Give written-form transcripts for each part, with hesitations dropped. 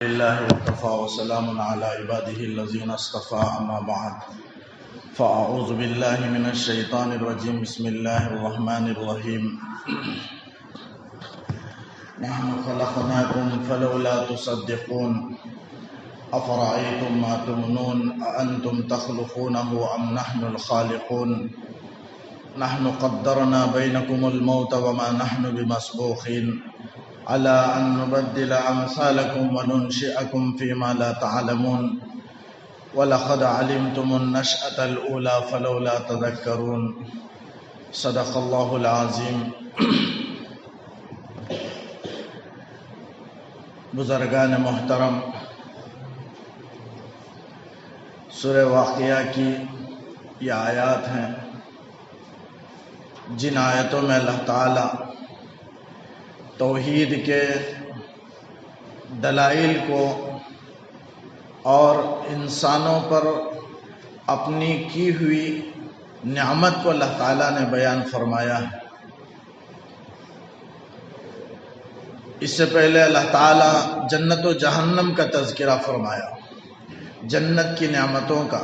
لله وكفى وسلام على عباده الذين اصطفى أما بعد فأعوذ بالله من الشيطان الرجيم بسم الله الرحمن الرحيم نحن خلقناكم فلولا تصدقون أفرأيتم ما تمنون أأنتم تخلقونه أم نحن الخالقون نحن قدرنا بينكم الموت وما نحن بمسبوقين على أن نبدل أمثالكم وننشئكم فيما لا تعلمون ولقد علمتم النشأة الأولى فلولا تذكرون صدق الله العظيم۔ بزرگان محترم، سورہ واقعہ کی یہ آیات ہیں جن آیتوں میں اللہ تعالی توحید کے دلائل کو اور انسانوں پر اپنی کی ہوئی نعمت کو اللہ تعالیٰ نے بیان فرمایا ہے۔ اس سے پہلے اللہ تعالیٰ جنت و جہنم کا تذکرہ فرمایا، جنت کی نعمتوں کا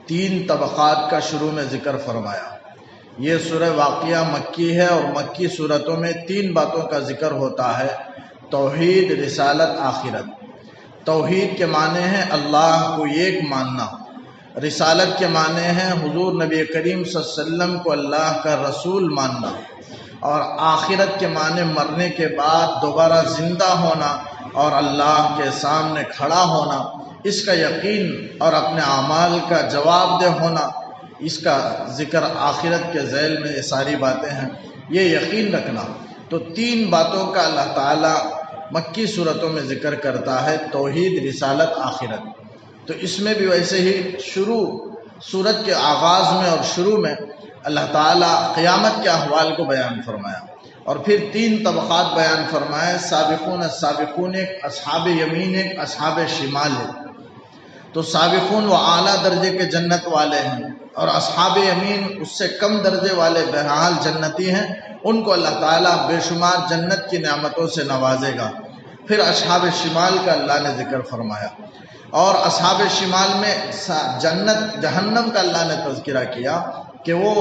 3 طبقات کا شروع میں ذکر فرمایا۔ یہ سورہ واقعہ مکی ہے اور مکی صورتوں میں 3 باتوں کا ذکر ہوتا ہے: توحید، رسالت، آخرت۔ توحید کے معنی ہیں اللہ کو ایک ماننا، رسالت کے معنی ہیں حضور نبی کریم صلی اللہ علیہ وسلم کو اللہ کا رسول ماننا، اور آخرت کے معنی مرنے کے بعد دوبارہ زندہ ہونا اور اللہ کے سامنے کھڑا ہونا، اس کا یقین اور اپنے اعمال کا جواب دہ ہونا، اس کا ذکر آخرت کے ذیل میں یہ ساری باتیں ہیں، یہ یقین رکھنا۔ تو 3 باتوں کا اللہ تعالیٰ مکی صورتوں میں ذکر کرتا ہے: توحید، رسالت، آخرت۔ تو اس میں بھی ویسے ہی سورت کے آغاز میں اور شروع میں اللہ تعالیٰ قیامت کے احوال کو بیان فرمایا، اور پھر 3 طبقات بیان فرمائے: سابقون، السابقون ایک، اصحاب یمین ایک، اصحاب شمال ایک۔ تو سابقون وہ اعلیٰ درجے کے جنت والے ہیں، اور اصحاب یمین اس سے کم درجے والے بہرحال جنتی ہیں، ان کو اللہ تعالیٰ بے شمار جنت کی نعمتوں سے نوازے گا۔ پھر اصحاب شمال کا اللہ نے ذکر فرمایا، اور اصحاب شمال میں جنت جہنم کا اللہ نے تذکرہ کیا کہ وہ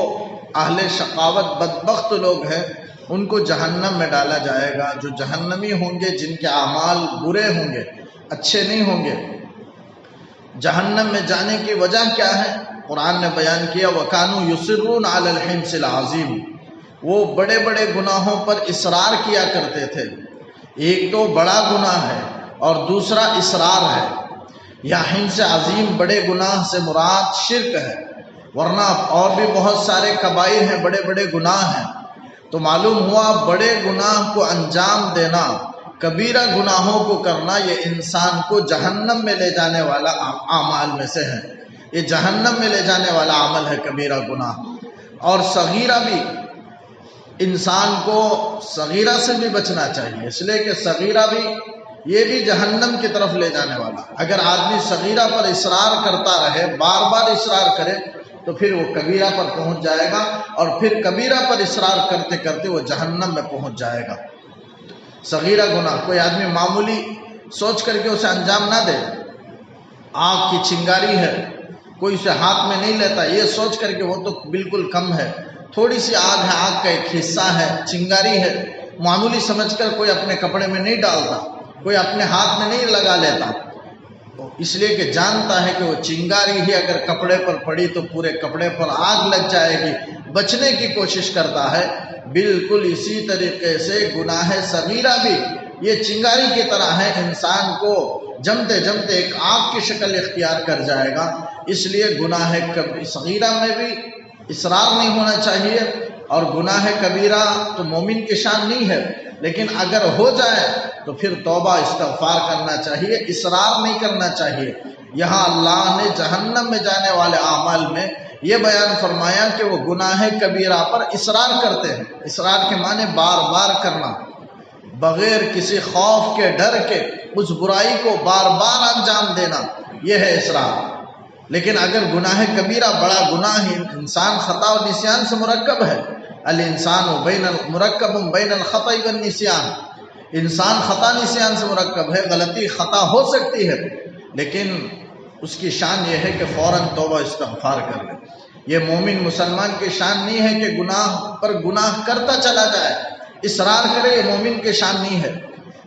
اہل شقاوت بدبخت لوگ ہیں، ان کو جہنم میں ڈالا جائے گا، جو جہنمی ہوں گے، جن کے اعمال برے ہوں گے، اچھے نہیں ہوں گے۔ جہنم میں جانے کی وجہ کیا ہے؟ قرآن نے بیان کیا: وَكَانُوا يُصِرُّونَ عَلَى الْحِنْثِ الْعَظِيمِ، وہ بڑے بڑے گناہوں پر اصرار کیا کرتے تھے۔ ایک تو بڑا گناہ ہے اور دوسرا اصرار ہے۔ یا حنث عظیم بڑے گناہ سے مراد شرک ہے، ورنہ اور بھی بہت سارے کبائر ہیں، بڑے بڑے گناہ ہیں۔ تو معلوم ہوا بڑے گناہ کو انجام دینا، کبیرہ گناہوں کو کرنا، یہ انسان کو جہنم میں لے جانے والا اعمال میں سے ہے۔ یہ جہنم میں لے جانے والا عمل ہے کبیرہ گناہ۔ اور صغیرہ بھی، انسان کو صغیرہ سے بھی بچنا چاہیے، اس لیے کہ صغیرہ بھی یہ بھی جہنم کی طرف لے جانے والا۔ اگر آدمی صغیرہ پر اصرار کرتا رہے، بار بار اصرار کرے، تو پھر وہ کبیرہ پر پہنچ جائے گا، اور پھر کبیرہ پر اصرار کرتے کرتے وہ جہنم میں پہنچ جائے گا۔ صغیرہ گناہ کوئی آدمی معمولی سوچ کر کے اسے انجام نہ دے۔ آگ کی چنگاری ہے، کوئی اسے ہاتھ میں نہیں لیتا، یہ سوچ کر کے وہ تو بالکل کم ہے، تھوڑی سی آگ ہے، آگ کا ایک حصہ ہے، چنگاری ہے، معمولی سمجھ کر کوئی اپنے کپڑے میں نہیں ڈالتا، کوئی اپنے ہاتھ میں نہیں لگا لیتا، اس لیے کہ جانتا ہے کہ وہ چنگاری ہی اگر کپڑے پر پڑی تو پورے کپڑے پر آگ لگ جائے گی، بچنے کی کوشش کرتا ہے۔ بالکل اسی طریقے سے گناہ صغیرہ بھی یہ چنگاری کی طرح ہے، انسان کو جمتے جمتے ایک آگ کی شکل اختیار کر جائے گا۔ اس لیے گناہ صغیرہ میں بھی اصرار نہیں ہونا چاہیے، اور گناہ کبیرہ تو مومن کی شان نہیں ہے، لیکن اگر ہو جائے تو پھر توبہ استغفار کرنا چاہیے، اصرار نہیں کرنا چاہیے۔ یہاں اللہ نے جہنم میں جانے والے اعمال میں یہ بیان فرمایا کہ وہ گناہ کبیرہ پر اصرار کرتے ہیں۔ اصرار کے معنی بار بار کرنا، بغیر کسی خوف کے، ڈر کے اس برائی کو بار بار انجام دینا، یہ ہے اصرار۔ لیکن اگر گناہ کبیرہ بڑا گناہ ہی، انسان خطا اور نسیان سے مرکب ہے، الانسان مرکب بین الخطأ والنسیان، انسان خطا نسیان سے مرکب ہے، غلطی خطا ہو سکتی ہے، لیکن اس کی شان یہ ہے کہ فوراً توبہ استغفار کر لے۔ یہ مومن مسلمان کی شان نہیں ہے کہ گناہ پر گناہ کرتا چلا جائے، اصرار کرے، یہ مومن کی شان نہیں ہے۔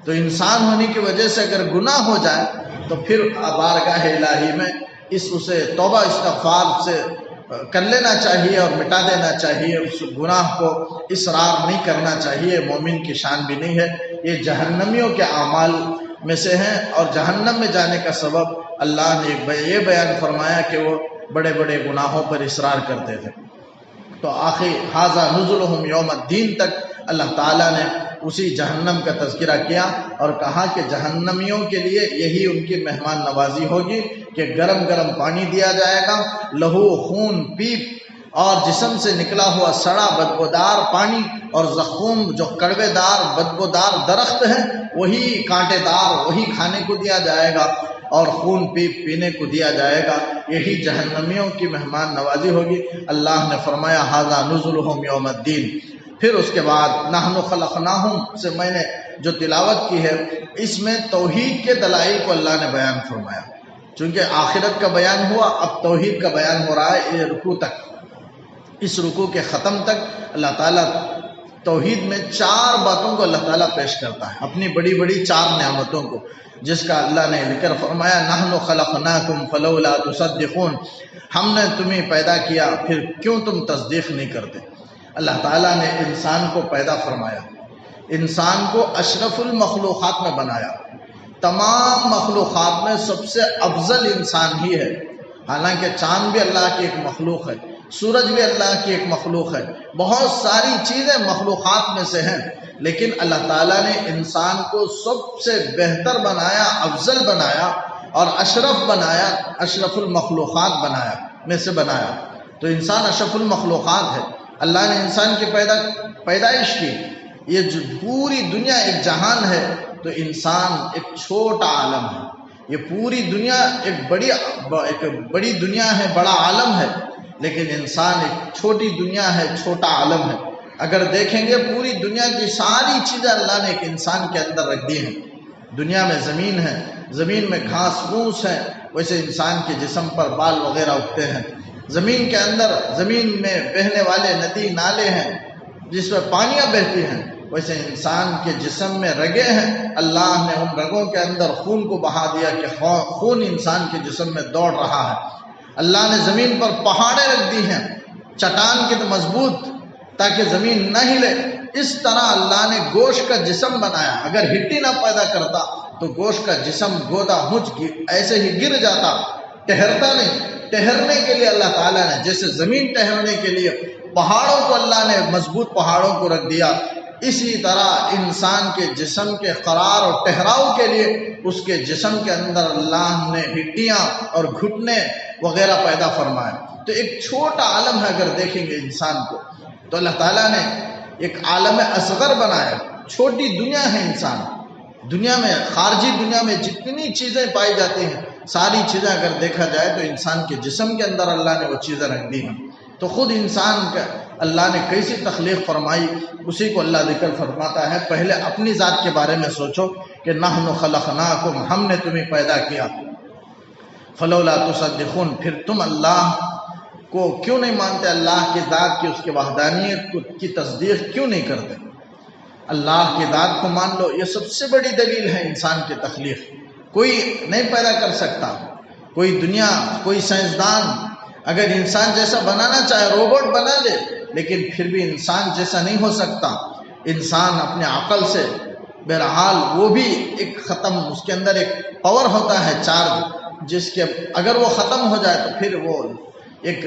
تو انسان ہونے کی وجہ سے اگر گناہ ہو جائے تو پھر بارگاہ الہی میں اسے توبہ استغفار سے کر لینا چاہیے اور مٹا دینا چاہیے، اس گناہ کو اصرار نہیں کرنا چاہیے۔ مومن کی شان بھی نہیں ہے، یہ جہنمیوں کے اعمال میں سے ہیں، اور جہنم میں جانے کا سبب اللہ نے یہ بیان فرمایا کہ وہ بڑے بڑے گناہوں پر اصرار کرتے تھے۔ تو آخر ھذا نزلہم یوم الدین تک اللہ تعالیٰ نے اسی جہنم کا تذکرہ کیا اور کہا کہ جہنمیوں کے لیے یہی ان کی مہمان نوازی ہوگی کہ گرم گرم پانی دیا جائے گا، لہو خون پیپ اور جسم سے نکلا ہوا سڑا بدبودار پانی، اور زخم جو کڑوے دار بدبودار درخت ہے وہی کانٹے دار وہی کھانے کو دیا جائے گا، اور خون پیپ پینے کو دیا جائے گا۔ یہی جہنمیوں کی مہمان نوازی ہوگی۔ اللہ نے فرمایا ھذا نزلہم یوم الدین۔ پھر اس کے بعد نحن خلقناہم سے میں نے جو تلاوت کی ہے، اس میں توحید کے دلائل کو اللہ نے بیان فرمایا۔ چونکہ آخرت کا بیان ہوا، اب توحید کا بیان ہو رہا ہے یہ رکوع تک۔ اس رکوع کے ختم تک اللہ تعالیٰ توحید میں 4 باتوں کو اللہ تعالیٰ پیش کرتا ہے، اپنی بڑی بڑی 4 نعمتوں کو، جس کا اللہ نے ذکر فرمایا نحن خلقناکم فلولا تصدقون، ہم نے تمہیں پیدا کیا پھر کیوں تم تصدیق نہیں کرتے۔ اللہ تعالیٰ نے انسان کو پیدا فرمایا، انسان کو اشرف المخلوقات میں بنایا، تمام مخلوقات میں سب سے افضل انسان ہی ہے۔ حالانکہ چاند بھی اللہ کی ایک مخلوق ہے، سورج بھی اللہ کی ایک مخلوق ہے، بہت ساری چیزیں مخلوقات میں سے ہیں، لیکن اللہ تعالیٰ نے انسان کو سب سے بہتر بنایا، افضل بنایا اور اشرف بنایا، اشرف المخلوقات میں سے بنایا۔ تو انسان اشرف المخلوقات ہے۔ اللہ نے انسان کی پیدائش کی، یہ جو پوری دنیا ایک جہان ہے، تو انسان ایک چھوٹا عالم ہے۔ یہ پوری دنیا ایک بڑی دنیا ہے، بڑا عالم ہے، لیکن انسان ایک چھوٹی دنیا ہے، چھوٹا عالم ہے۔ اگر دیکھیں گے پوری دنیا کی ساری چیزیں اللہ نے ایک انسان کے اندر رکھ دی ہیں۔ دنیا میں زمین ہے، زمین میں گھاس پھوس ہے، ویسے انسان کے جسم پر بال وغیرہ اگتے ہیں۔ زمین کے اندر زمین میں بہنے والے ندی نالے ہیں جس میں پانیاں بہتی ہیں، ویسے انسان کے جسم میں رگیں ہیں، اللہ نے ان رگوں کے اندر خون کو بہا دیا کہ خون انسان کے جسم میں دوڑ رہا ہے۔ اللہ نے زمین پر پہاڑیں رکھ دی ہیں، چٹان کے مضبوط، تاکہ زمین نہ ہلے۔ اس طرح اللہ نے گوشت کا جسم بنایا، اگر ہٹی نہ پیدا کرتا تو گوشت کا جسم گودا مچ ایسے ہی گر جاتا، ٹہرتا نہیں۔ ٹہرنے کے لیے اللہ تعالیٰ نے جیسے زمین ٹہرنے کے لیے پہاڑوں کو اللہ نے مضبوط پہاڑوں کو رکھ دیا، اسی طرح انسان کے جسم کے قرار اور ٹہراؤ کے لیے اس کے جسم کے اندر اللہ نے ہڈیاں اور گھٹنے وغیرہ پیدا فرمائے۔ تو ایک چھوٹا عالم ہے، اگر دیکھیں گے انسان کو تو اللہ تعالیٰ نے ایک عالم اصغر بنایا، چھوٹی دنیا ہے انسان۔ دنیا میں، خارجی دنیا میں جتنی چیزیں پائی جاتی ہیں، ساری چیزیں اگر دیکھا جائے تو انسان کے جسم کے اندر اللہ نے وہ چیزیں رکھ دی ہیں۔ تو خود انسان کا اللہ نے کیسی تخلیق فرمائی، اسی کو اللہ ذکر فرماتا ہے۔ پہلے اپنی ذات کے بارے میں سوچو کہ نحن خلقناکم، ہم نے تمہیں پیدا کیا، فلولا تصدقون، پھر تم اللہ کو کیوں نہیں مانتے، اللہ کی ذات کی، اس کی وحدانیت کی تصدیق کیوں نہیں کرتے۔ اللہ کی ذات کو مان لو، یہ سب سے بڑی دلیل ہے انسان کی تخلیق۔ کوئی نہیں پیدا کر سکتا، کوئی دنیا، کوئی سائنسدان اگر انسان جیسا بنانا چاہے روبوٹ بنا لے، لیکن پھر بھی انسان جیسا نہیں ہو سکتا۔ انسان اپنے عقل سے، بہرحال وہ بھی ایک ختم، اس کے اندر ایک پاور ہوتا ہے چارج، جس کے اگر وہ ختم ہو جائے تو پھر وہ ایک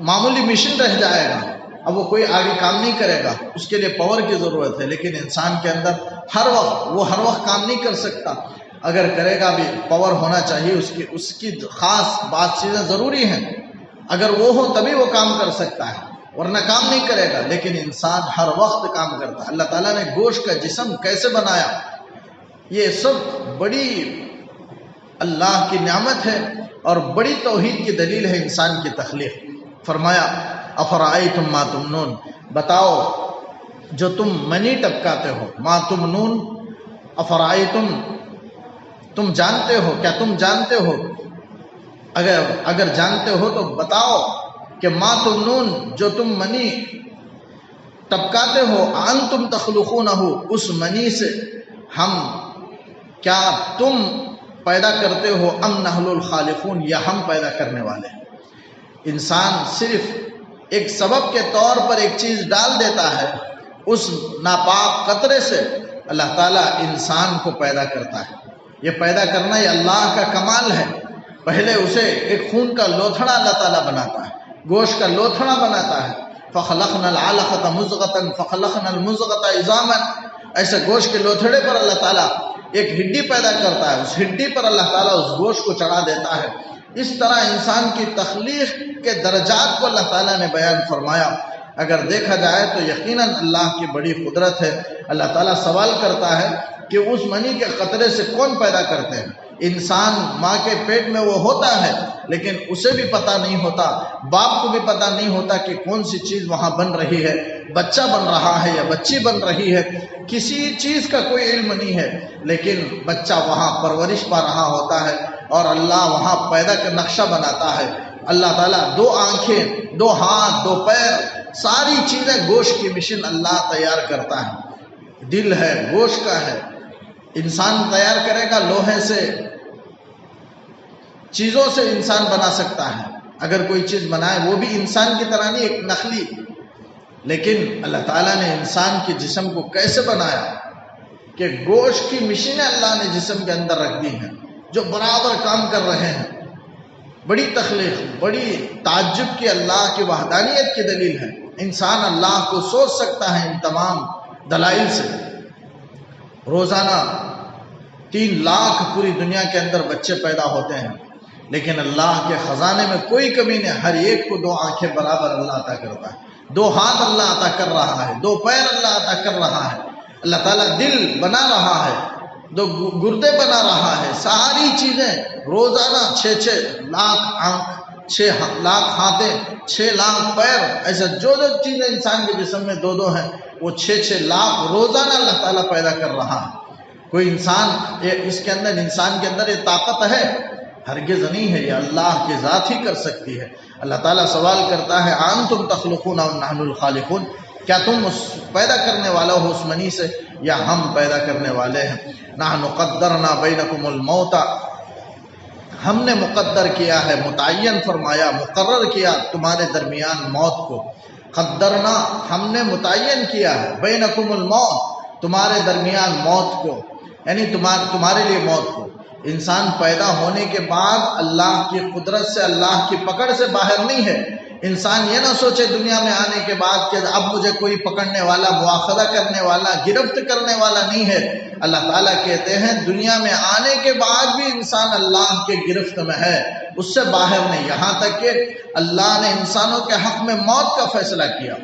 معمولی مشن رہ جائے گا، اب وہ کوئی آگے کام نہیں کرے گا، اس کے لیے پاور کی ضرورت ہے۔ لیکن انسان کے اندر ہر وقت کام نہیں کر سکتا، اگر کرے گا بھی پاور ہونا چاہیے، اس کی خاص بات چیزیں ضروری ہیں، اگر وہ ہو تبھی وہ کام کر سکتا ہے، ورنہ کام نہیں کرے گا۔ لیکن انسان ہر وقت کام کرتا ہے۔ اللہ تعالیٰ نے گوشت کا جسم کیسے بنایا، یہ سب بڑی اللہ کی نعمت ہے اور بڑی توحید کی دلیل ہے انسان کی تخلیق۔ فرمایا افرأیتم ما تمنون، بتاؤ جو تم منی ٹپکاتے ہو، ما تمنون افرائیتم، تم جانتے ہو کیا، تم جانتے ہو، اگر جانتے ہو تو بتاؤ کہ ما تمنون، جو تم منی ٹپکاتے ہو، انتم تخلقونہ، اس منی سے ہم، کیا تم پیدا کرتے ہو، ام نحن الخالقون، یا ہم پیدا کرنے والے ہیں۔ انسان صرف ایک سبب کے طور پر ایک چیز ڈال دیتا ہے، اس ناپاک قطرے سے اللہ تعالیٰ انسان کو پیدا کرتا ہے۔ یہ پیدا کرنا یہ اللہ کا کمال ہے۔ پہلے اسے ایک خون کا لوتھڑا اللہ تعالیٰ بناتا ہے، گوشت کا لوتھڑا بناتا ہے، فخلقنا العلقۃ مضغۃ فخلقنا المضغۃ عظاما، ایسے گوشت کے لوتھڑے پر اللہ تعالیٰ ایک ہڈی پیدا کرتا ہے، اس ہڈی پر اللہ تعالیٰ اس گوشت کو چڑھا دیتا ہے۔ اس طرح انسان کی تخلیق کے درجات کو اللہ تعالیٰ نے بیان فرمایا۔ اگر دیکھا جائے تو یقیناً اللہ کی بڑی قدرت ہے۔ اللہ تعالیٰ سوال کرتا ہے کہ اس منی کے قطرے سے کون پیدا کرتے ہیں؟ انسان ماں کے پیٹ میں وہ ہوتا ہے، لیکن اسے بھی پتہ نہیں ہوتا، باپ کو بھی پتہ نہیں ہوتا کہ کون سی چیز وہاں بن رہی ہے، بچہ بن رہا ہے یا بچی بن رہی ہے، کسی چیز کا کوئی علم نہیں ہے، لیکن بچہ وہاں پرورش پا رہا ہوتا ہے اور اللہ وہاں پیدا کا نقشہ بناتا ہے۔ اللہ تعالیٰ دو آنکھیں، دو ہاتھ، دو پیر، ساری چیزیں گوشت کی مشین اللہ تیار کرتا ہے۔ دل ہے، گوشت کا ہے، انسان تیار کرے گا لوہے سے، چیزوں سے انسان بنا سکتا ہے، اگر کوئی چیز بنائے وہ بھی انسان کی طرح نہیں، ایک نخلی، لیکن اللہ تعالیٰ نے انسان کے جسم کو کیسے بنایا کہ گوشت کی مشینیں اللہ نے جسم کے اندر رکھ دی ہیں جو برابر کام کر رہے ہیں۔ بڑی تخلیق، بڑی تعجب کی اللہ کی وحدانیت کی دلیل ہے۔ انسان اللہ کو سوچ سکتا ہے ان تمام دلائل سے۔ روزانہ 3 لاکھ پوری دنیا کے اندر بچے پیدا ہوتے ہیں، لیکن اللہ کے خزانے میں کوئی کمی نہیں، ہر ایک کو 2 آنکھیں برابر اللہ عطا کرتا ہے، 2 ہاتھ اللہ عطا کر رہا ہے، 2 پیر اللہ عطا کر رہا ہے، اللہ تعالیٰ دل بنا رہا ہے، 2 گردے بنا رہا ہے، ساری چیزیں روزانہ 6 لاکھ آنکھ، 6 لاکھ ہاتھیں، 6 لاکھ پیر، ایسا جو چیزیں انسان کے جسم میں 2 ہیں وہ 6 لاکھ روزانہ اللہ تعالیٰ پیدا کر رہا ہے۔ کوئی انسان اس کے اندر، انسان کے اندر یہ طاقت ہے؟ ہرگز نہیں ہے، یہ اللہ کی ذات ہی کر سکتی ہے۔ اللہ تعالیٰ سوال کرتا ہے انتم تخلقون ام نحن الخالقون، کیا تم پیدا کرنے والا ہو اس منی سے یا ہم پیدا کرنے والے ہیں؟ نحن قدرنا بینکم الموت، ہم نے مقدر کیا ہے، متعین فرمایا، مقرر کیا تمہارے درمیان موت کو۔ قدرنا، ہم نے متعین کیا ہے، بینکم الموت، تمہارے درمیان موت کو، یعنی تمہارے لیے موت کو۔ انسان پیدا ہونے کے بعد اللہ کی قدرت سے، اللہ کی پکڑ سے باہر نہیں ہے۔ انسان یہ نہ سوچے دنیا میں آنے کے بعد کہ اب مجھے کوئی پکڑنے والا، مواخذہ کرنے والا، گرفت کرنے والا نہیں ہے۔ اللہ تعالیٰ کہتے ہیں دنیا میں آنے کے بعد بھی انسان اللہ کے گرفت میں ہے، اس سے باہر نہیں، یہاں تک کہ اللہ نے انسانوں کے حق میں موت کا فیصلہ کیا۔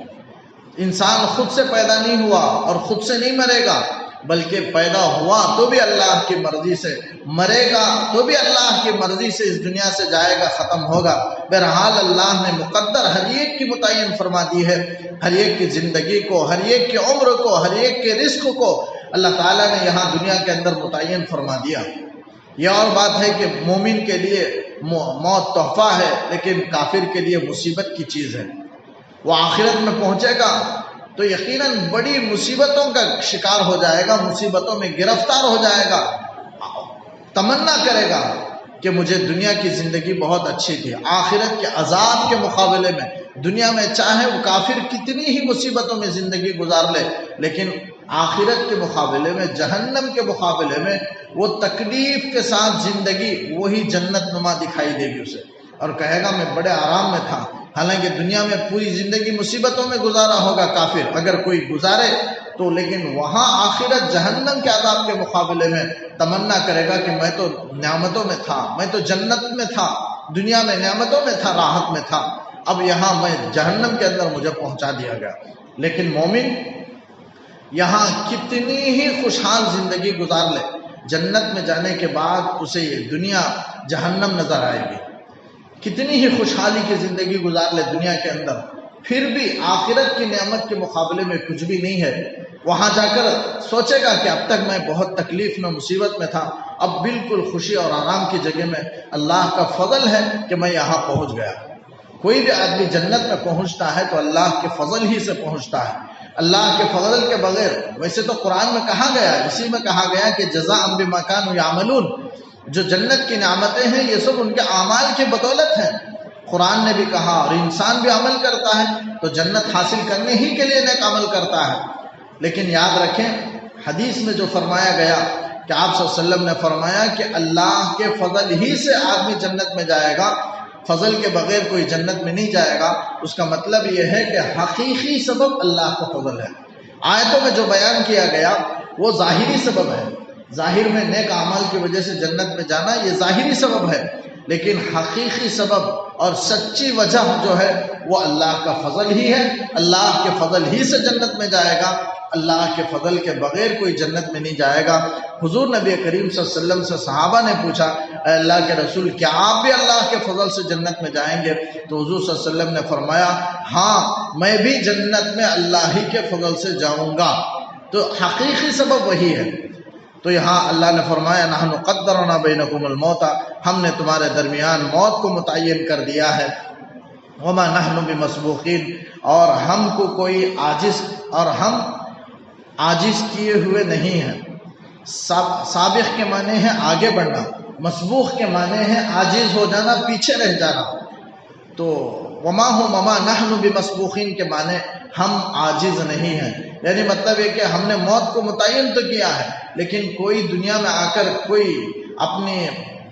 انسان خود سے پیدا نہیں ہوا اور خود سے نہیں مرے گا، بلکہ پیدا ہوا تو بھی اللہ کی مرضی سے، مرے گا تو بھی اللہ کی مرضی سے اس دنیا سے جائے گا، ختم ہوگا۔ بہرحال اللہ نے مقدر ہر ایک کی متعین فرما دی ہے، ہر ایک کی زندگی کو، ہر ایک کی عمر کو، ہر ایک کے رزق کو اللہ تعالیٰ نے یہاں دنیا کے اندر متعین فرما دیا۔ یہ اور بات ہے کہ مومن کے لیے موت تحفہ ہے، لیکن کافر کے لیے مصیبت کی چیز ہے۔ وہ آخرت میں پہنچے گا تو یقیناً بڑی مصیبتوں کا شکار ہو جائے گا، مصیبتوں میں گرفتار ہو جائے گا، تمنا کرے گا کہ مجھے دنیا کی زندگی بہت اچھی تھی۔ آخرت کے عذاب کے مقابلے میں دنیا میں چاہے وہ کافر کتنی ہی مصیبتوں میں زندگی گزار لے، لیکن آخرت کے مقابلے میں، جہنم کے مقابلے میں وہ تکلیف کے ساتھ زندگی وہی جنت نما دکھائی دے گی اسے، اور کہے گا میں بڑے آرام میں تھا۔ حالانکہ دنیا میں پوری زندگی مصیبتوں میں گزارا ہوگا کافر، اگر کوئی گزارے تو، لیکن وہاں آخرت جہنم کے عذاب کے مقابلے میں تمنا کرے گا کہ میں تو نعمتوں میں تھا، میں تو جنت میں تھا، دنیا میں نعمتوں میں تھا، راحت میں تھا، اب یہاں میں جہنم کے اندر مجھے پہنچا دیا گیا۔ لیکن مومن یہاں کتنی ہی خوشحال زندگی گزار لے، جنت میں جانے کے بعد اسے یہ دنیا جہنم نظر آئے گی۔ کتنی ہی خوشحالی کی زندگی گزار لے دنیا کے اندر، پھر بھی آخرت کی نعمت کے مقابلے میں کچھ بھی نہیں ہے۔ وہاں جا کر سوچے گا کہ اب تک میں بہت تکلیف میں مصیبت میں تھا، اب بالکل خوشی اور آرام کی جگہ میں اللہ کا فضل ہے کہ میں یہاں پہنچ گیا۔ کوئی بھی آدمی جنت میں پہنچتا ہے تو اللہ کے فضل ہی سے پہنچتا ہے، اللہ کے فضل کے بغیر۔ ویسے تو قرآن میں کہا گیا، اسی میں کہا گیا کہ جزاء بما کانوا یعملون، جو جنت کی نعمتیں ہیں یہ سب ان کے اعمال کی بدولت ہیں۔ قرآن نے بھی کہا اور انسان بھی عمل کرتا ہے تو جنت حاصل کرنے ہی کے لیے نیک عمل کرتا ہے۔ لیکن یاد رکھیں حدیث میں جو فرمایا گیا کہ آپ صلی اللہ علیہ وسلم نے فرمایا کہ اللہ کے فضل ہی سے آدمی جنت میں جائے گا، فضل کے بغیر کوئی جنت میں نہیں جائے گا۔ اس کا مطلب یہ ہے کہ حقیقی سبب اللہ کا فضل ہے۔ آیتوں میں جو بیان کیا گیا وہ ظاہری سبب ہے، ظاہر میں نیک اعمال کی وجہ سے جنت میں جانا یہ ظاہری سبب ہے، لیکن حقیقی سبب اور سچی وجہ جو ہے وہ اللہ کا فضل ہی ہے۔ اللہ کے فضل ہی سے جنت میں جائے گا، اللہ کے فضل کے بغیر کوئی جنت میں نہیں جائے گا۔ حضور نبی کریم صلی اللہ علیہ وسلم سے صحابہ نے پوچھا، اے اللہ کے رسول کیا آپ بھی اللہ کے فضل سے جنت میں جائیں گے؟ تو حضور صلی اللہ علیہ وسلم نے فرمایا ہاں میں بھی جنت میں اللہ ہی کے فضل سے جاؤں گا۔ تو حقیقی سبب وہی ہے۔ تو یہاں اللہ نے فرمایا نحن قدرنا بینکم الموت، ہم نے تمہارے درمیان موت کو متعین کر دیا ہے۔ وما نحن بمسبوقین، اور ہم کو کوئی عاجز کیے ہوئے نہیں ہیں۔ سابق کے معنی ہے آگے بڑھنا، مسبوق کے معنی ہے عاجز ہو جانا، پیچھے رہ جانا۔ تو وما نحن بمسبوقین کے معنی ہم عاجز نہیں ہیں، یعنی مطلب یہ کہ ہم نے موت کو متعین تو کیا ہے لیکن کوئی دنیا میں آ کر کوئی اپنی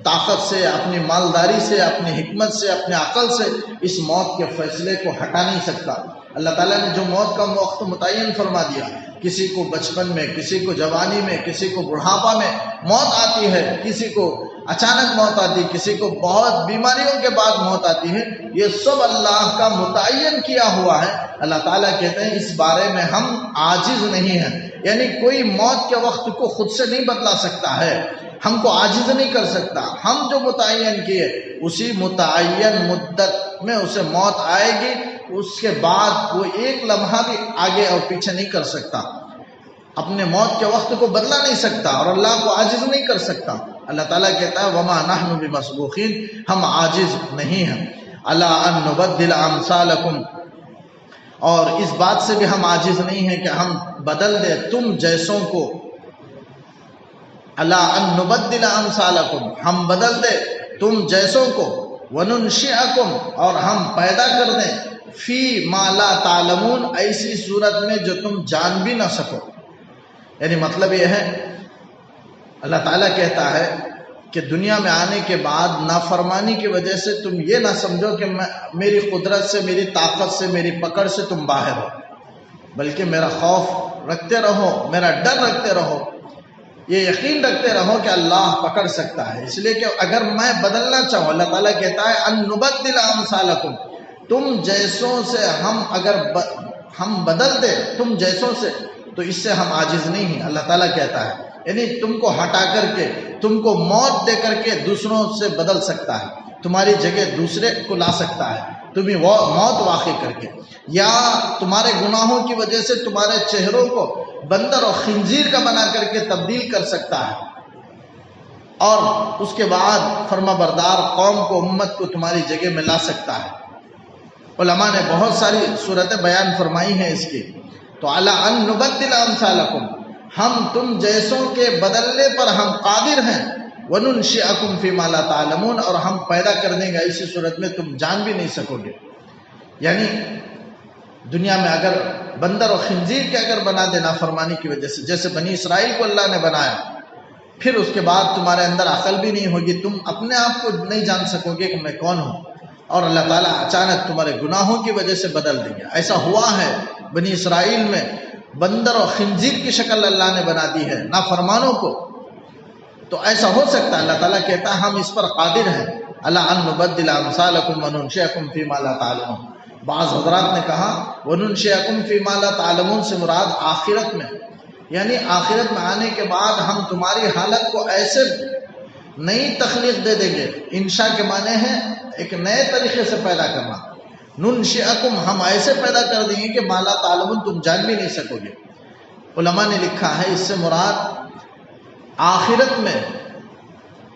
طاقت سے، اپنی مالداری سے، اپنی حکمت سے، اپنے عقل سے اس موت کے فیصلے کو ہٹا نہیں سکتا۔ اللہ تعالیٰ نے جو موت کا وقت متعین فرما دیا، کسی کو بچپن میں، کسی کو جوانی میں، کسی کو بڑھاپا میں موت آتی ہے، کسی کو اچانک موت آتی ہے، کسی کو بہت بیماریوں کے بعد موت آتی ہے، یہ سب اللہ کا متعین کیا ہوا ہے۔ اللہ تعالیٰ کہتے ہیں اس بارے میں ہم عاجز نہیں ہیں، یعنی کوئی موت کے وقت کو خود سے نہیں بدلا سکتا ہے، ہم کو عاجز نہیں کر سکتا۔ ہم جو متعین کیے اسی متعین مدت میں اسے موت آئے گی، اس کے بعد وہ ایک لمحہ بھی آگے اور پیچھے نہیں کر سکتا، اپنے موت کے وقت کو بدلا نہیں سکتا اور اللہ کو عاجز نہیں کر سکتا۔ اللہ تعالیٰ کہتا ہے وما نحن بمسبوقین، ہم عاجز نہیں ہیں۔ الا ان نبدل امثالکم، اور اس بات سے بھی ہم عاجز نہیں ہیں کہ ہم بدل دیں تم جیسوں کو۔ الا ان نبدل امثالکم، ہم بدل دیں تم جیسوں کو، وننشئکم، اور ہم پیدا کر دیں فی ما لا تعلمون، ایسی صورت میں جو تم جان بھی نہ سکو۔ یعنی مطلب یہ ہے اللہ تعالیٰ کہتا ہے کہ دنیا میں آنے کے بعد نافرمانی کی وجہ سے تم یہ نہ سمجھو کہ میری قدرت سے، میری طاقت سے، میری پکڑ سے تم باہر ہو، بلکہ میرا خوف رکھتے رہو، میرا ڈر رکھتے رہو، یہ یقین رکھتے رہو کہ اللہ پکڑ سکتا ہے۔ اس لیے کہ اگر میں بدلنا چاہوں، اللہ تعالیٰ کہتا ہے ان نبدل امثالکم، تم جیسوں سے ہم بدل دے تم جیسوں سے، تو اس سے ہم عاجز نہیں ہیں۔ اللہ تعالیٰ کہتا ہے یعنی تم کو ہٹا کر کے، تم کو موت دے کر کے دوسروں سے بدل سکتا ہے، تمہاری جگہ دوسرے کو لا سکتا ہے، تمہیں وہ موت واقع کر کے، یا تمہارے گناہوں کی وجہ سے تمہارے چہروں کو بندر اور خنزیر کا بنا کر کے تبدیل کر سکتا ہے، اور اس کے بعد فرما بردار قوم کو، امت کو تمہاری جگہ میں لا سکتا ہے۔ علماء نے بہت ساری صورتیں بیان فرمائی ہیں اس کی۔ تو الا ان نبدل امثالکم، ہم تم جیسوں کے بدلنے پر ہم قادر ہیں، وننشئکم فی ما لا تعلمون، اور ہم پیدا کر دیں گے ایسی صورت میں تم جان بھی نہیں سکو گے۔ یعنی دنیا میں اگر بندر اور خنزیر کے اگر بنا دے نافرمانی کی وجہ سے، جیسے بنی اسرائیل کو اللہ نے بنایا، پھر اس کے بعد تمہارے اندر عقل بھی نہیں ہوگی، تم اپنے آپ کو نہیں جان سکو گے کہ میں کون ہوں، اور اللہ تعالیٰ اچانک تمہارے گناہوں کی وجہ سے بدل دیں گے۔ ایسا ہوا ہے بنی اسرائیل میں، بندر اور خنزیر کی شکل اللہ نے بنا دی ہے نافرمانوں کو، تو ایسا ہو سکتا ہے۔ اللہ تعالیٰ کہتا ہے ہم اس پر قادر ہیں۔ الا ان نبدل امثالکم وننشئکم فی ما لا تعلمون۔ بعض حضرات نے کہا وننشئکم فی ما لا تعلمون سے مراد آخرت میں، یعنی آخرت میں آنے کے بعد ہم تمہاری حالت کو ایسے نئی تخلیق دے دیں گے۔ انشاء کے معنی ہے ایک نئے طریقے سے پیدا کرنا، ننشئکم، ہم ایسے پیدا کر دیں گے کہ ما لا تعلمون، تم جان بھی نہیں سکو گے۔ علماء نے لکھا ہے اس سے مراد آخرت میں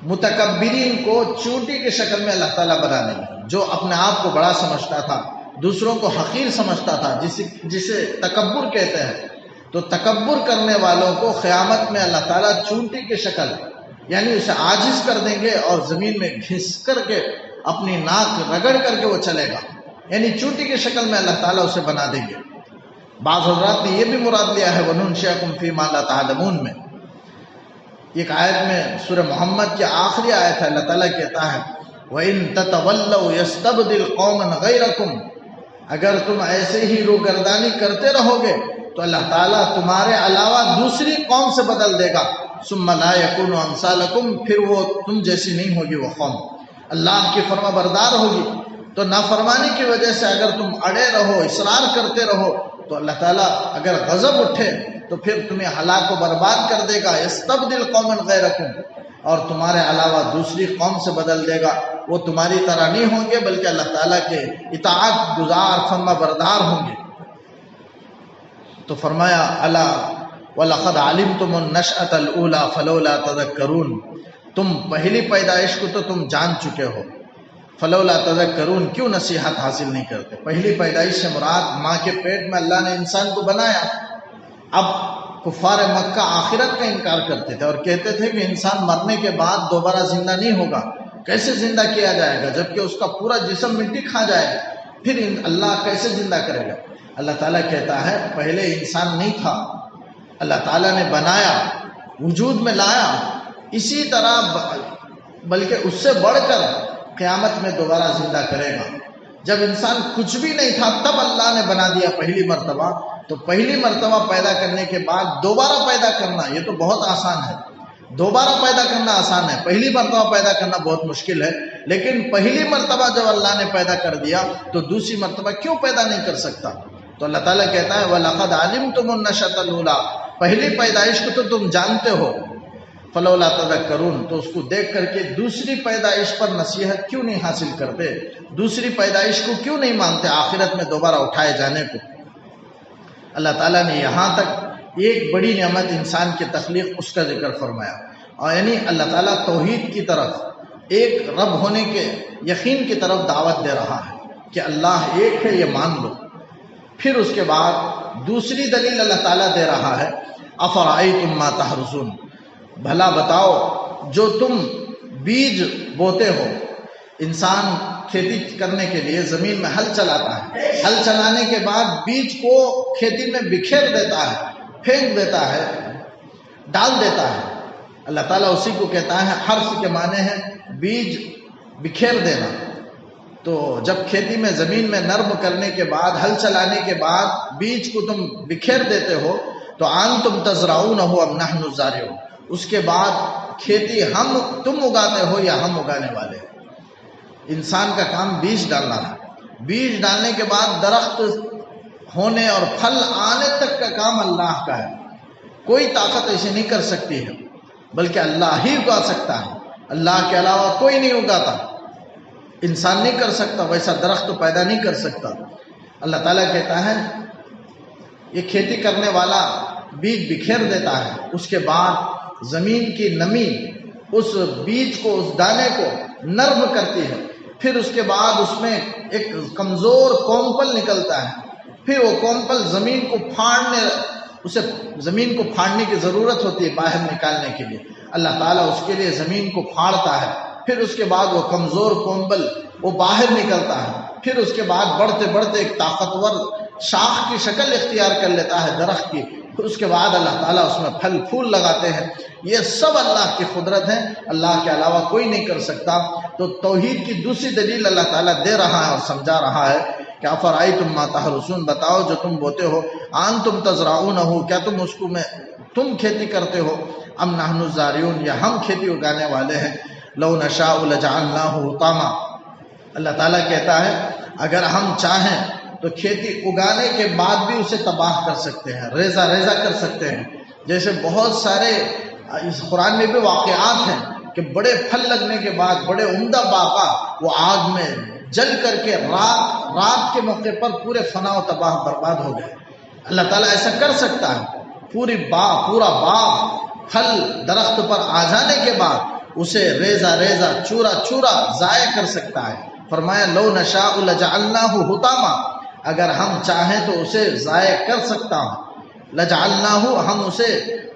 متکبرین کو چونٹی کی شکل میں اللہ تعالیٰ بنا دیں گے، جو اپنے آپ کو بڑا سمجھتا تھا، دوسروں کو حقیر سمجھتا تھا، جسے تکبر کہتے ہیں، تو تکبر کرنے والوں کو قیامت میں اللہ تعالیٰ چونٹی کی شکل یعنی اسے عاجز کر دیں گے اور زمین میں گھس کر کے اپنی ناک رگڑ کر کے وہ چلے گا، یعنی چونٹی کی شکل میں اللہ تعالیٰ اسے بنا دیں گے۔ بعض حضرات نے یہ بھی مراد لیا ہے وَنُنشِئَكُمْ فِي مَا لَا تَعْلَمُونَ میں۔ ایک آیت میں سورہ محمد کی آخری آیت ہے، اللہ تعالیٰ کہتا ہے وَإِن تَتَوَلَّوْا يَسْتَبْدِلْ قَوْمًا غَيْرَكُمْ، اگر تم ایسے ہی روگردانی کرتے رہو گے تو اللہ تعالیٰ تمہارے علاوہ دوسری قوم سے بدل دے گا، ثُمَّ لَا يَكُونُوا أَمْثَالَكُمْ، پھر وہ تم جیسی نہیں ہوگی وہ قوم، اللہ کی فرما بردار ہوگی۔ تو نافرمانی کی وجہ سے اگر تم اڑے رہو، اصرار کرتے رہو، تو اللہ تعالیٰ اگر غضب اٹھے تو پھر تمہیں ہلاک و برباد کر دے گا، یستبدل قوما غیرکم، اور تمہارے علاوہ دوسری قوم سے بدل دے گا، وہ تمہاری طرح نہیں ہوں گے بلکہ اللہ تعالیٰ کے اطاعت گزار فرما بردار ہوں گے۔ تو فرمایا الا وَلَقَدْ عَلِمْتُمُ النَّشْأَةَ الْأُولَىٰ فَلَوْلَا تَذَكَّرُونَ، تم پہلی پیدائش کو تو تم جان چکے ہو، فلولا تذکرون، کیوں نصیحت حاصل نہیں کرتے؟ پہلی پیدائش سے مراد ماں کے پیٹ میں اللہ نے انسان کو بنایا۔ اب کفار مکہ آخرت کا انکار کرتے تھے اور کہتے تھے کہ انسان مرنے کے بعد دوبارہ زندہ نہیں ہوگا، کیسے زندہ کیا جائے گا جبکہ اس کا پورا جسم مٹی کھا جائے گا، پھر اللہ کیسے زندہ کرے گا؟ اللہ تعالیٰ کہتا ہے پہلے انسان نہیں تھا، اللہ تعالیٰ نے بنایا، وجود میں لایا، اسی طرح بلکہ اس سے بڑھ کر قیامت میں دوبارہ زندہ کرے گا۔ جب انسان کچھ بھی نہیں تھا تب اللہ نے بنا دیا پہلی مرتبہ، تو پہلی مرتبہ پیدا کرنے کے بعد دوبارہ پیدا کرنا یہ تو بہت آسان ہے، دوبارہ پیدا کرنا آسان ہے، پہلی مرتبہ پیدا کرنا بہت مشکل ہے، لیکن پہلی مرتبہ جب اللہ نے پیدا کر دیا تو دوسری مرتبہ کیوں پیدا نہیں کر سکتا؟ تو اللہ تعالیٰ کہتا ہے وَلَقَدْ عَلِمْتُمُ النَّشْأَةَ الْأُولَىٰ، پہلی پیدائش کو تو تم جانتے ہو، فلولا تذکرون، تو اس کو دیکھ کر کے دوسری پیدائش پر نصیحت کیوں نہیں حاصل کرتے، دوسری پیدائش کو کیوں نہیں مانتے، آخرت میں دوبارہ اٹھائے جانے کو۔ اللہ تعالیٰ نے یہاں تک ایک بڑی نعمت انسان کی تخلیق اس کا ذکر فرمایا، اور یعنی اللہ تعالیٰ توحید کی طرف، ایک رب ہونے کے یقین کی طرف دعوت دے رہا ہے کہ اللہ ایک ہے، یہ مان لو۔ پھر اس کے بعد دوسری دلیل اللہ تعالیٰ دے رہا ہے افرأیتم ما تحرثون، بھلا بتاؤ جو تم بیج بوتے ہو، انسان کھیتی کرنے کے لیے زمین میں ہل چلاتا ہے، ہل چلانے کے بعد بیج کو کھیتی میں بکھیر دیتا ہے، پھینک دیتا ہے، ڈال دیتا ہے، اللہ تعالیٰ اسی کو کہتا ہے، حرث کے معنی ہے بیج بکھیر دینا۔ تو جب کھیتی میں زمین میں نرم کرنے کے بعد، ہل چلانے کے بعد بیج کو تم بکھیر دیتے ہو، تو انتم تزرعونہ ام نحن الزارعون، اس کے بعد کھیتی تم اگاتے ہو یا ہم اگانے والے ہیں؟ انسان کا کام بیج ڈالنا ہے، بیج ڈالنے کے بعد درخت ہونے اور پھل آنے تک کا کام اللہ کا ہے، کوئی طاقت ایسے نہیں کر سکتی ہے، بلکہ اللہ ہی اگا سکتا ہے، اللہ کے علاوہ کوئی نہیں اگاتا، انسان نہیں کر سکتا، ویسا درخت پیدا نہیں کر سکتا۔ اللہ تعالیٰ کہتا ہے یہ کھیتی کرنے والا بیج بکھیر دیتا ہے، اس کے بعد زمین کی نمی اس بیج کو، اس دانے کو نرم کرتی ہے، پھر اس کے بعد اس میں ایک کمزور کومپل نکلتا ہے، پھر وہ کومپل زمین کو زمین کو پھاڑنے کی ضرورت ہوتی ہے باہر نکالنے کے لیے، اللہ تعالیٰ اس کے لیے زمین کو پھاڑتا ہے، پھر اس کے بعد وہ کمزور کومپل وہ باہر نکلتا ہے، پھر اس کے بعد بڑھتے بڑھتے ایک طاقتور شاخ کی شکل اختیار کر لیتا ہے درخت کی، پھر اس کے بعد اللہ تعالیٰ اس میں پھل پھول لگاتے ہیں۔ یہ سب اللہ کی قدرت ہے، اللہ کے علاوہ کوئی نہیں کر سکتا۔ تو توحید کی دوسری دلیل اللہ تعالیٰ دے رہا ہے اور سمجھا رہا ہے کہ افرأیتم ما تحرثون، بتاؤ جو تم بوتے ہو، انتم تزرعونہ، کیا تم اس کو تم کھیتی کرتے ہو، ام نحن الزارعون، یا ہم کھیتی اگانے والے ہیں، لو نشاء لجعلناہ حطاما، اللہ تعالیٰ کہتا ہے اگر ہم چاہیں تو کھیتی اگانے کے بعد بھی اسے تباہ کر سکتے ہیں، ریزہ ریزہ کر سکتے ہیں، جیسے بہت سارے اس قرآن میں بھی واقعات ہیں کہ بڑے پھل لگنے کے بعد بڑے عمدہ باغ وہ آگ میں جل کر کے رات کے موقع پر پورے فنا و تباہ برباد ہو گئے۔ اللہ تعالیٰ ایسا کر سکتا ہے، پورا باغ پھل درخت پر آ جانے کے بعد اسے ریزہ ریزہ چورا چورا ضائع کر سکتا ہے۔ فرمایا لو نشاء لجعلناہ حطاما، اگر ہم چاہیں تو اسے ضائع کر سکتا ہوں، لجعلناہ ہم اسے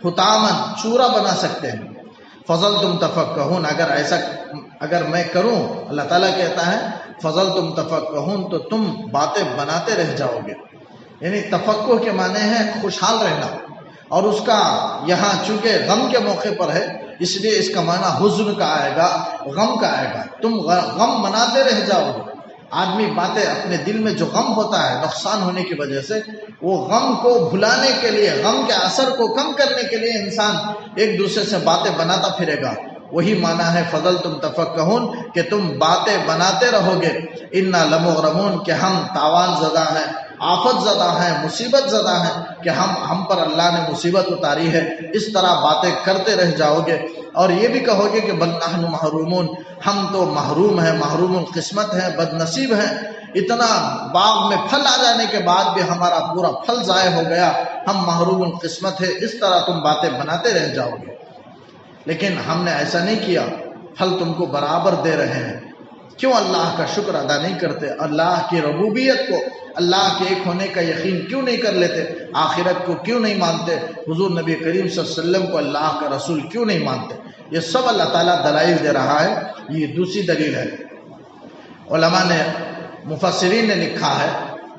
حطاما چورا بنا سکتے ہیں۔ فظلتم تفکہون، اگر میں کروں، اللہ تعالیٰ کہتا ہے فظلتم تفکہون، تو تم باتیں بناتے رہ جاؤ گے۔ یعنی تفکر کے معنی ہے خوشحال رہنا، اور اس کا یہاں چونکہ غم کے موقع پر ہے اس لیے اس کا معنی حزن کا آئے گا، غم کا آئے گا۔ تم غم مناتے رہ جاؤ گے۔ آدمی باتیں اپنے دل میں جو غم ہوتا ہے نقصان ہونے کی وجہ سے، وہ غم کو بھلانے کے لیے، غم کے اثر کو کم کرنے کے لیے انسان ایک دوسرے سے باتیں بناتا پھرے گا۔ وہی معنی ہے فضلتم تفکہون، کہ تم باتیں بناتے رہو گے۔ انا لمغرمون، کہ ہم تاوان زدہ ہیں، آفت زدہ ہیں، مصیبت زدہ ہیں، کہ ہم پر اللہ نے مصیبت اتاری ہے۔ اس طرح باتیں کرتے رہ جاؤ گے، اور یہ بھی کہو گے کہ بل نحن محرومون، ہم تو محروم ہیں، محروم القسمت ہیں، بد نصیب ہیں۔ اتنا باغ میں پھل آ جانے کے بعد بھی ہمارا پورا پھل ضائع ہو گیا، ہم محروم القسمت ہے۔ اس طرح تم باتیں بناتے رہ جاؤ گے، لیکن ہم نے ایسا نہیں کیا، پھل تم کو برابر دے رہے ہیں۔ کیوں اللہ کا شکر ادا نہیں کرتے؟ اللہ کی ربوبیت کو، اللہ کے ایک ہونے کا یقین کیوں نہیں کر لیتے؟ آخرت کو کیوں نہیں مانتے؟ حضور نبی کریم صلی اللہ علیہ وسلم کو اللہ کا رسول کیوں نہیں مانتے؟ یہ سب اللہ تعالیٰ دلائل دے رہا ہے۔ یہ دوسری دلیل ہے، علماء نے، مفسرین نے لکھا ہے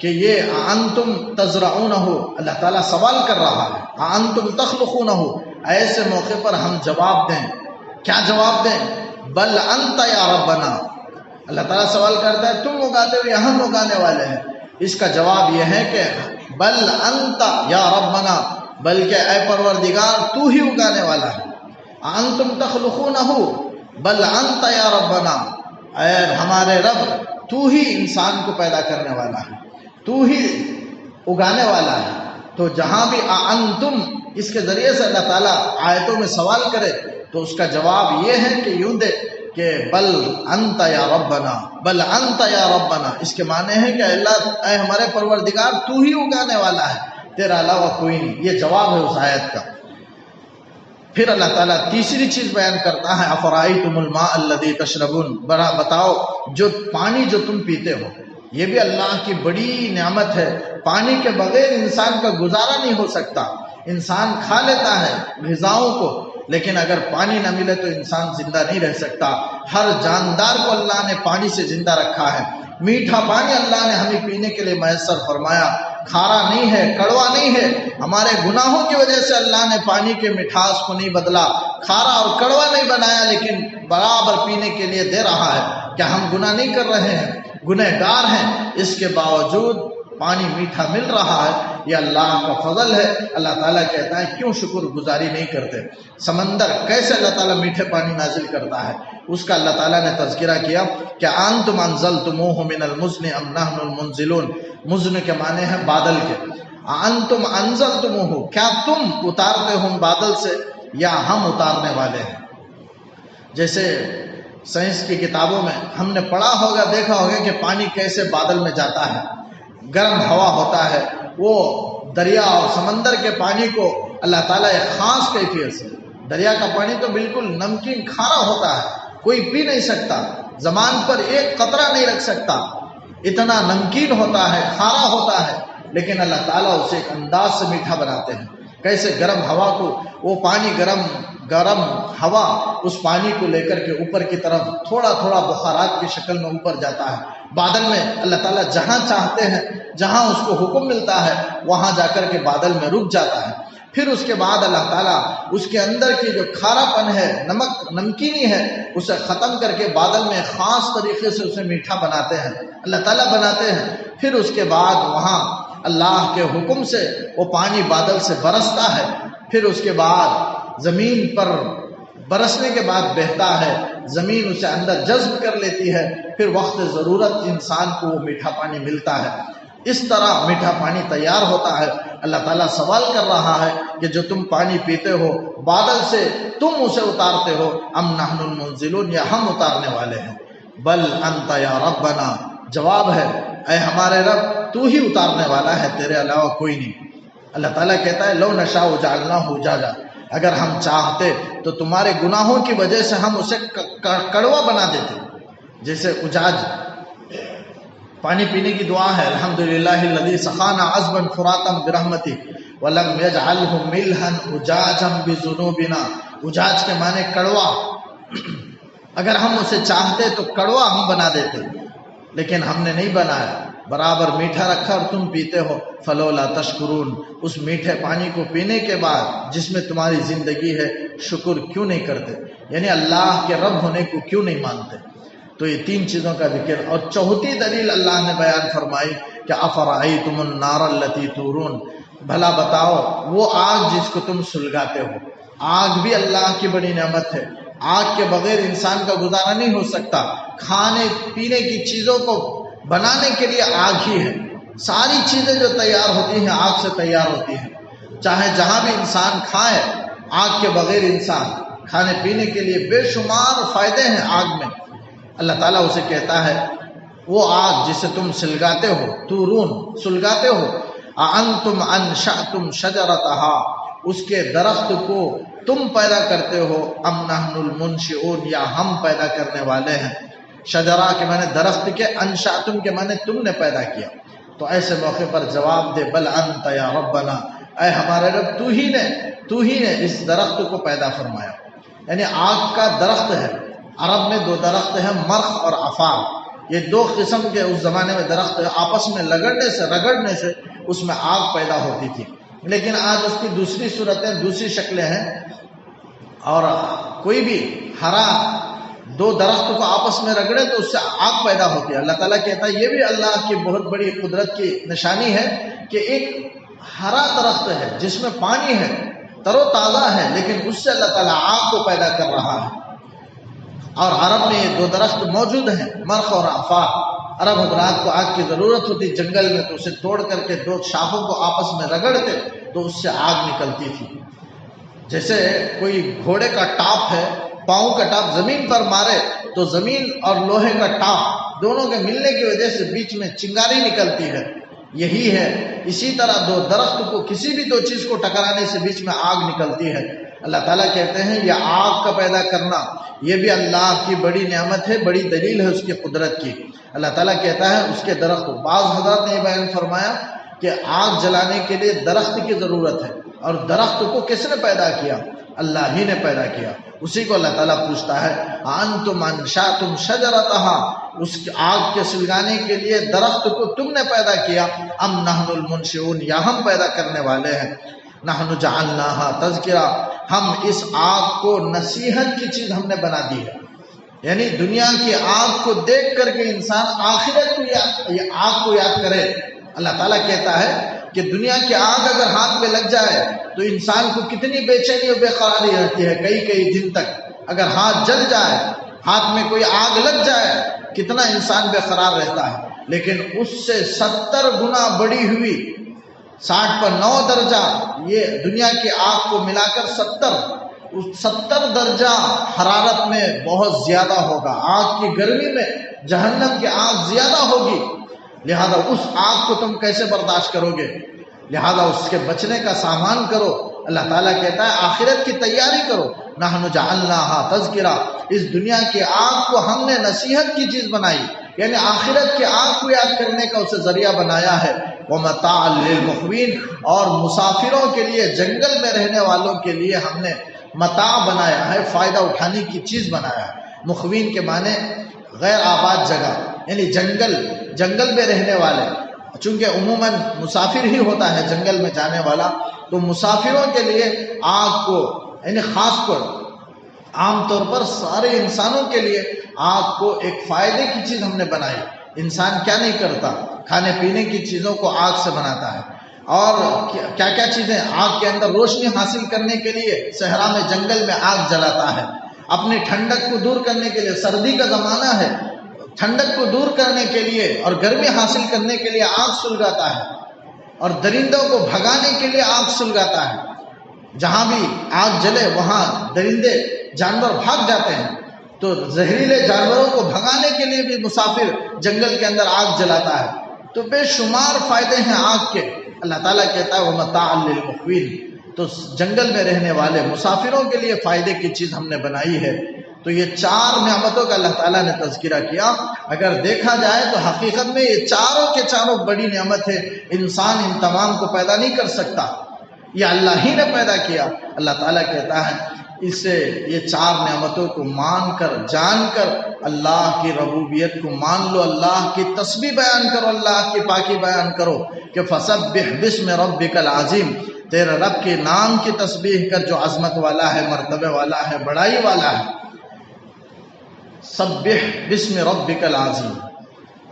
کہ یہ انتم تزرعونہ، اللہ تعالیٰ سوال کر رہا ہے، انتم تخلقونہ، ایسے موقع پر ہم جواب دیں، کیا جواب دیں؟ بل انت یا ربنا، اللہ تعالیٰ سوال کرتا ہے تم اگاتے ہو یا ہم اگانے والے ہیں؟ اس کا جواب یہ ہے کہ بل انت یا ربنا، بلکہ اے پروردگار تو ہی اگانے والا ہے۔ انتم تخلقونہ بل انت یا ربنا، اے ہمارے رب تو ہی انسان کو پیدا کرنے والا ہے، تو ہی اگانے والا ہے۔ تو جہاں بھی انتم اس کے ذریعے سے اللہ تعالیٰ آیتوں میں سوال کرے تو اس کا جواب یہ ہے کہ یوں دے کہ بل انت یا ربنا، بل انت یا ربنا، اس کے معنی ہے کہ اللہ اے ہمارے پروردگار تو ہی اگانے والا ہے، تیرا علاوہ کوئی نہیں۔ یہ جواب ہے اس آیت کا۔ پھر اللہ تعالیٰ تیسری چیز بیان کرتا ہے، افرائیتم الماء الذی تشربون، بتاؤ جو پانی جو تم پیتے ہو، یہ بھی اللہ کی بڑی نعمت ہے۔ پانی کے بغیر انسان کا گزارا نہیں ہو سکتا۔ انسان کھا لیتا ہے غذاؤں کو، لیکن اگر پانی نہ ملے تو انسان زندہ نہیں رہ سکتا۔ ہر جاندار کو اللہ نے پانی سے زندہ رکھا ہے۔ میٹھا پانی اللہ نے ہمیں پینے کے لیے میسر فرمایا، کھارا نہیں ہے، کڑوا نہیں ہے۔ ہمارے گناہوں کی وجہ سے اللہ نے پانی کے مٹھاس کو نہیں بدلا، کھارا اور کڑوا نہیں بنایا، لیکن برابر پینے کے لیے دے رہا ہے۔ کیا ہم گناہ نہیں کر رہے ہیں؟ گنہگار ہیں، اس کے باوجود پانی میٹھا مل رہا ہے، یہ اللہ کا فضل ہے۔ اللہ تعالیٰ کہتا ہے کیوں شکر گزاری نہیں کرتے؟ سمندر کیسے اللہ تعالیٰ میٹھے پانی نازل کرتا ہے، اس کا اللہ تعالیٰ نے تذکرہ کیا کہ انتم انزلتموہ من المزن ام نحن المنزلون، مزن کے معنی ہے بادل کے۔ انتم انزلتموہ، کیا تم اتارتے ہو بادل سے یا ہم اتارنے والے ہیں؟ جیسے سائنس کی کتابوں میں ہم نے پڑھا ہوگا، دیکھا ہوگا کہ پانی کیسے بادل میں جاتا ہے، گرم ہوا ہوتا ہے، وہ دریا اور سمندر کے پانی کو اللہ تعالیٰ ایک خاص کیفیت سے، دریا کا پانی تو بالکل نمکین کھارا ہوتا ہے، کوئی پی نہیں سکتا، زبان پر ایک قطرہ نہیں رکھ سکتا، اتنا نمکین ہوتا ہے، کھارا ہوتا ہے، لیکن اللہ تعالیٰ اسے ایک انداز سے میٹھا بناتے ہیں۔ کیسے گرم ہوا کو، وہ پانی گرم ہوا اس پانی کو لے کر کے اوپر کی طرف تھوڑا تھوڑا بخارات کی شکل میں اوپر جاتا ہے۔ بادل میں اللہ تعالیٰ جہاں چاہتے ہیں، جہاں اس کو حکم ملتا ہے، وہاں جا کر کے بادل میں رک جاتا ہے۔ پھر اس کے بعد اللہ تعالیٰ اس کے اندر کی جو کھارا پن ہے، نمکینی ہے، اسے ختم کر کے بادل میں خاص طریقے سے اسے میٹھا بناتے ہیں، اللہ تعالیٰ بناتے ہیں۔ پھر اس کے بعد وہاں اللہ کے حکم سے وہ پانی بادل سے برستا ہے، پھر اس کے بعد زمین پر برسنے کے بعد بہتا ہے، زمین اسے اندر جذب کر لیتی ہے، پھر وقت ضرورت انسان کو وہ میٹھا پانی ملتا ہے۔ اس طرح میٹھا پانی تیار ہوتا ہے۔ اللہ تعالیٰ سوال کر رہا ہے کہ جو تم پانی پیتے ہو بادل سے، تم اسے اتارتے ہو ام نحن المنزلون، یا ہم اتارنے والے ہیں؟ بل انت یا ربنا، جواب ہے اے ہمارے رب تو ہی اتارنے والا ہے، تیرے علاوہ کوئی نہیں۔ اللہ تعالیٰ کہتا ہے لو نشاء جعلناہ اجاجا، اگر ہم چاہتے تو تمہارے گناہوں کی وجہ سے ہم اسے کڑوا بنا دیتے۔ جیسے اجاج پانی پینے کی دعا ہے، الحمدللہ الذی سقانا عذبا فراتا برحمتہ ولم یجعلہ ملحا اجاجا بذنوبنا۔ اجاج کے معنی کڑوا، اگر ہم اسے چاہتے تو کڑوا ہم بنا دیتے، لیکن ہم نے نہیں بنایا، برابر میٹھا رکھا اور تم پیتے ہو۔ فلولا تشکرون، اس میٹھے پانی کو پینے کے بعد جس میں تمہاری زندگی ہے شکر کیوں نہیں کرتے، یعنی اللہ کے رب ہونے کو کیوں نہیں مانتے۔ تو یہ تین چیزوں کا ذکر، اور چوتھی دلیل اللہ نے بیان فرمائی کہ افرأیتم النار التی تورون، بھلا بتاؤ وہ آگ جس کو تم سلگاتے ہو۔ آگ بھی اللہ کی بڑی نعمت ہے، آگ کے بغیر انسان کا گزارا نہیں ہو سکتا۔ کھانے پینے کی چیزوں کو بنانے کے لیے آگ ہی ہے، ساری چیزیں جو تیار ہوتی ہیں آگ سے تیار ہوتی ہیں، چاہے جہاں بھی انسان کھائے، آگ کے بغیر انسان کھانے پینے کے لیے بے شمار فائدے ہیں آگ میں۔ اللہ تعالیٰ اسے کہتا ہے وہ آگ جسے تم سلگاتے ہو، تورون سلگاتے ہو، اانتم انشأتم شجرتہا، اس کے درخت کو تم پیدا کرتے ہو، ام نحن المنشئون، یا ہم پیدا کرنے والے ہیں۔ شجرہ کے معنی درخت کے، انشأتم کے معنی تم نے پیدا کیا۔ تو ایسے موقع پر جواب دے بل انت یا ربنا، اے ہمارے رب تو ہی نے اس درخت کو پیدا فرمایا۔ یعنی آگ کا درخت ہے، عرب میں دو درخت ہیں، مرخ اور عفار، یہ دو قسم کے اس زمانے میں درخت آپس میں رگڑنے سے اس میں آگ پیدا ہوتی تھی، لیکن آج اس کی دوسری صورتیں، دوسری شکلیں ہیں، اور کوئی بھی ہرا دو درخت کو آپس میں رگڑے تو اس سے آگ پیدا ہوتی ہے۔ اللہ تعالیٰ کہتا ہے یہ بھی اللہ کی بہت بڑی قدرت کی نشانی ہے کہ ایک ہرا درخت ہے جس میں پانی ہے، تر و تازہ ہے، لیکن اس سے اللہ تعالیٰ آگ کو پیدا کر رہا ہے۔ اور عرب میں یہ دو درخت موجود ہیں، مرخ اور عفار۔ عرب حضرات کو آگ کی ضرورت ہوتی جنگل میں تو اسے توڑ کر کے دو شاخوں کو آپس میں رگڑتے تو اس سے آگ نکلتی تھی۔ جیسے کوئی گھوڑے کا ٹاپ ہے، پاؤں کا ٹاپ زمین پر مارے تو زمین اور لوہے کا ٹاپ دونوں کے ملنے کی وجہ سے بیچ میں چنگاری نکلتی ہے، یہی ہے۔ اسی طرح دو درخت کو کسی بھی دو چیز کو ٹکرانے سے بیچ میں آگ نکلتی ہے۔ اللہ تعالیٰ کہتے ہیں یہ آگ کا پیدا کرنا یہ بھی اللہ کی بڑی نعمت ہے، بڑی دلیل ہے اس کی قدرت کی۔ اللہ تعالیٰ کہتا ہے اس کے درخت، بعض حضرات نے یہ بیان فرمایا کہ آگ جلانے کے لیے درخت کی ضرورت ہے، اور درخت کو کس نے پیدا کیا؟ اللہ ہی نے پیدا کیا۔ اسی کو اللہ تعالیٰ پوچھتا ہے انتم انشأتم شجرتہا، اس آگ کے سلگانے کے لیے درخت کو تم نے پیدا کیا، ام نحن المنشئون، یا ہم پیدا کرنے والے ہیں۔ نحن جعلناہا تذکرہ، ہم اس آگ کو نصیحت کی چیز ہم نے بنا دی ہے، یعنی دنیا کی آگ کو دیکھ کر کے انسان آخرت کو آگ کو یاد کرے۔ اللہ تعالیٰ کہتا ہے کہ دنیا کی آگ اگر ہاتھ میں لگ جائے تو انسان کو کتنی بے چینی اور بے قراری رہتی ہے، کئی دن تک۔ اگر ہاتھ جل جائے، ہاتھ میں کوئی آگ لگ جائے، کتنا انسان بے قرار رہتا ہے، لیکن اس سے 70 گنا بڑی ہوئی 60 پر 9 درجہ یہ دنیا کی آگ کو ملا کر 70 درجہ حرارت میں بہت زیادہ ہوگا۔ آگ کی گرمی میں جہنم کی آگ زیادہ ہوگی، لہذا اس آگ کو تم کیسے برداشت کرو گے؟ لہذا اس کے بچنے کا سامان کرو۔ اللہ تعالیٰ کہتا ہے آخرت کی تیاری کرو۔ نحن جعلناہا تذکرہ، اس دنیا کی آگ کو ہم نے نصیحت کی چیز بنائی، یعنی آخرت کی آگ کو یاد کرنے کا اسے ذریعہ بنایا ہے۔ وَمَتَاعًا لِلْمُقْوِينَ، اور مسافروں کے لیے، جنگل میں رہنے والوں کے لیے ہم نے متاع بنایا ہے، فائدہ اٹھانے کی چیز بنایا ہے۔ مقوین کے معنی غیر آباد جگہ، یعنی جنگل میں رہنے والے، چونکہ عموماً مسافر ہی ہوتا ہے جنگل میں جانے والا، تو مسافروں کے لیے آگ کو، یعنی خاص پر عام طور پر سارے انسانوں کے لیے آگ کو ایک فائدے کی چیز ہم نے بنائی۔ انسان کیا نہیں کرتا، کھانے پینے کی چیزوں کو آگ سے بناتا ہے، اور کیا کیا چیزیں آگ کے اندر روشنی حاصل کرنے کے لیے صحرا میں جنگل میں آگ جلاتا ہے، اپنی ٹھنڈک کو دور کرنے کے لیے، سردی کا زمانہ ہے، ٹھنڈک کو دور کرنے کے لیے اور گرمی حاصل کرنے کے لیے آگ سلگاتا ہے، اور درندوں کو بھگانے کے لیے آگ سلگاتا ہے۔ جہاں بھی آگ جلے وہاں درندے جانور بھاگ جاتے ہیں، تو زہریلے جانوروں کو بھگانے کے لیے بھی مسافر جنگل کے اندر آگ جلاتا ہے. تو بے شمار فائدے ہیں آگ کے. اللہ تعالیٰ کہتا ہے وَمَتَاعًا لِلْمُقْوِينَ، تو جنگل میں رہنے والے مسافروں کے لیے فائدے کی چیز ہم نے بنائی ہے. تو یہ 4 نعمتوں کا اللہ تعالیٰ نے تذکرہ کیا. اگر دیکھا جائے تو حقیقت میں یہ چاروں کے چاروں بڑی نعمت ہے. انسان ان تمام کو پیدا نہیں کر سکتا، یہ اللہ ہی نے پیدا کیا. اللہ تعالیٰ کہتا ہے اسے یہ 4 نعمتوں کو مان کر جان کر اللہ کی ربوبیت کو مان لو، اللہ کی تسبیح بیان کرو، اللہ کی پاکی بیان کرو کہ فسبح بسم ربک العظیم، تیرے رب کے نام کی تسبیح کر جو عظمت والا ہے، مرتبے والا ہے، بڑائی والا ہے. سبح بسم ربک العظیم.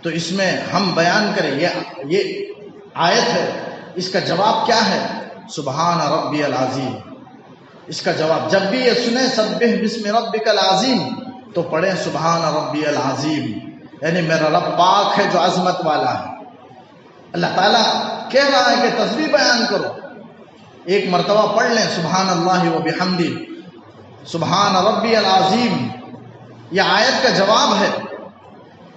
تو اس میں ہم بیان کریں یہ آیت ہے، اس کا جواب کیا ہے؟ سبحان ربی العظیم. اس کا جواب جب بھی یہ سنیں سبح بسم ربک العظیم تو پڑھیں سبحان ربی العظیم، یعنی میرا رب پاک ہے جو عظمت والا ہے. اللہ تعالیٰ کہہ رہا ہے کہ تسبیح بیان کرو. ایک مرتبہ پڑھ لیں سبحان اللہ و بحمدہ سبحان ربی العظیم. یہ آیت کا جواب ہے.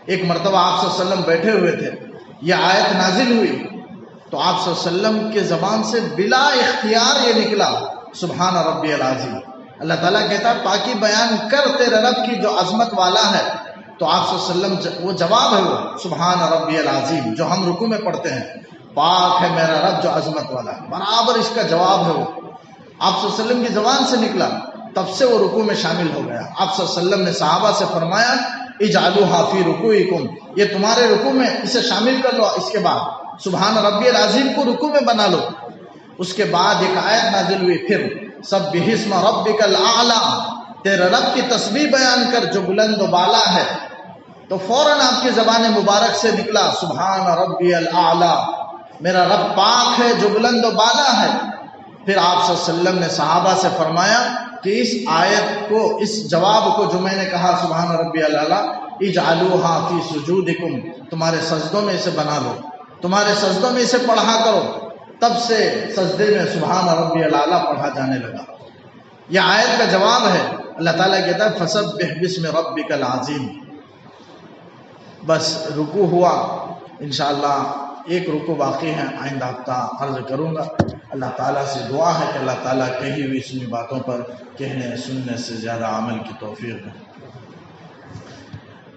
ایک مرتبہ آپ صلی اللہ علیہ وسلم بیٹھے ہوئے تھے، یہ آیت نازل ہوئی تو آپ صلی اللہ علیہ وسلم کے زبان سے بلا اختیار یہ نکلا سبحان ربی العظیم. اللہ تعالیٰ کہتا ہے پاکی بیان کر تیرے رب کی جو عظمت والا ہے. تو آپ صلی اللہ علیہ وسلم وہ جواب ہے وہ سبحان ربی العظیم جو ہم رکوع میں پڑھتے ہیں، پاک ہے میرا رب جو عظمت والا ہے، برابر اس کا جواب ہے وہ آپ صلی اللہ علیہ وسلم کی زبان سے نکلا. تب سے وہ رکوع میں شامل ہو گیا. آپ صلی اللہ علیہ وسلم نے صحابہ سے فرمایا اجعلوها فی رکوعکم، یہ تمہارے رکوع میں اسے شامل کر لو. اس کے بعد سبحان ربی العظیم کو رکوع میں بنا لو. اس کے بعد ایک آیت نازل ہوئی پھر سبح اسم ربک الاعلی، تیرے رب کی تسبیح بیان کر جو بلند و بالا ہے. تو فوراً آپ کی زبان مبارک سے نکلا سبحان ربی الاعلی، میرا رب پاک ہے جو بلند و بالا ہے. پھر آپ صلی اللہ علیہ وسلم نے صحابہ سے فرمایا کہ اس آیت کو، اس جواب کو جو میں نے کہا سبحان ربی الاعلی، اجعلوها فی سجودکم، تمہارے سجدوں میں اسے بنا لو، تمہارے سجدوں میں اسے پڑھا کرو. تب سے سجدے میں سبحان ربی الاعلی پڑھا جانے لگا. یہ آیت کا جواب ہے. اللہ تعالیٰ کہتا ہے فسبح بسم ربک العظیم. بس رکوع ہوا. انشاءاللہ ایک رکوع باقی ہے، آئندہ ہفتہ عرض کروں گا. اللہ تعالیٰ سے دعا ہے کہ اللہ تعالیٰ کہی ہوئی سنی باتوں پر کہنے سننے سے زیادہ عمل کی توفیق دے.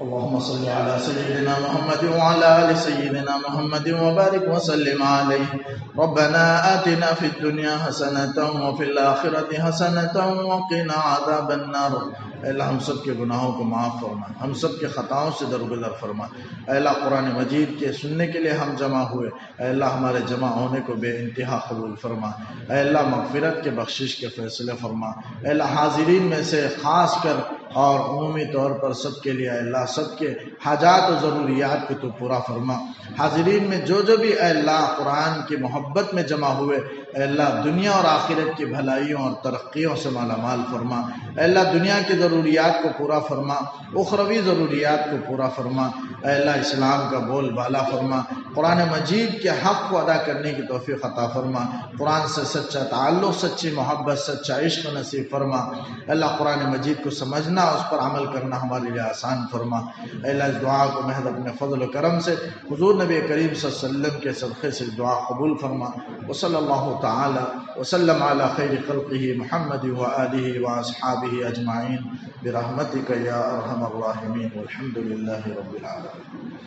اللهم صل على سيدنا محمد وعلى آل سيدنا محمد وبارك وسلم عليه. ربنا آتنا في الدنيا حسنة وفي الآخرة حسنة وقنا عذاب النار. اے اللہ ہم سب کے گناہوں کو معاف فرما، ہم سب کے خطاؤں سے درگزر فرما. اے اللہ قرآن مجید کے سننے کے لیے ہم جمع ہوئے، اے اللہ ہمارے جمع ہونے کو بے انتہا قبول فرما. اے اللہ مغفرت کے بخشش کے فیصلے فرما. اے اللہ حاضرین میں سے خاص کر اور عمومی طور پر سب کے لیے اے اللہ سب کے حاجات و ضروریات کو تو پورا فرما. حاضرین میں جو بھی اے اللہ قرآن کی محبت میں جمع ہوئے، اے اللہ دنیا اور آخرت کی بھلائیوں اور ترقیوں سے مالا مال فرما. اے اللہ دنیا کی ضروریات کو پورا فرما، اخروی ضروریات کو پورا فرما. اے اللہ اسلام کا بول بالا فرما. قرآن مجید کے حق کو ادا کرنے کی توفیق عطا فرما. قرآن سے سچا تعلق، سچی محبت، سچا عشق نصیب فرما. اے اللہ قرآن مجید کو سمجھنا، اس پر عمل کرنا ہمارے لیے آسان فرما. اے اللہ اس دعا کو محض اپنے فضل و کرم سے حضور نبی کریم صلی اللہ علیہ وسلم کے صدقے سے دعا قبول فرما. وصلی اللہ تعالی وسلم علی خیر خلقہ محمد وآلہ واصحابہ اجمعین برحمتک یا ارحم الراحمین والحمد للہ رب العالمین.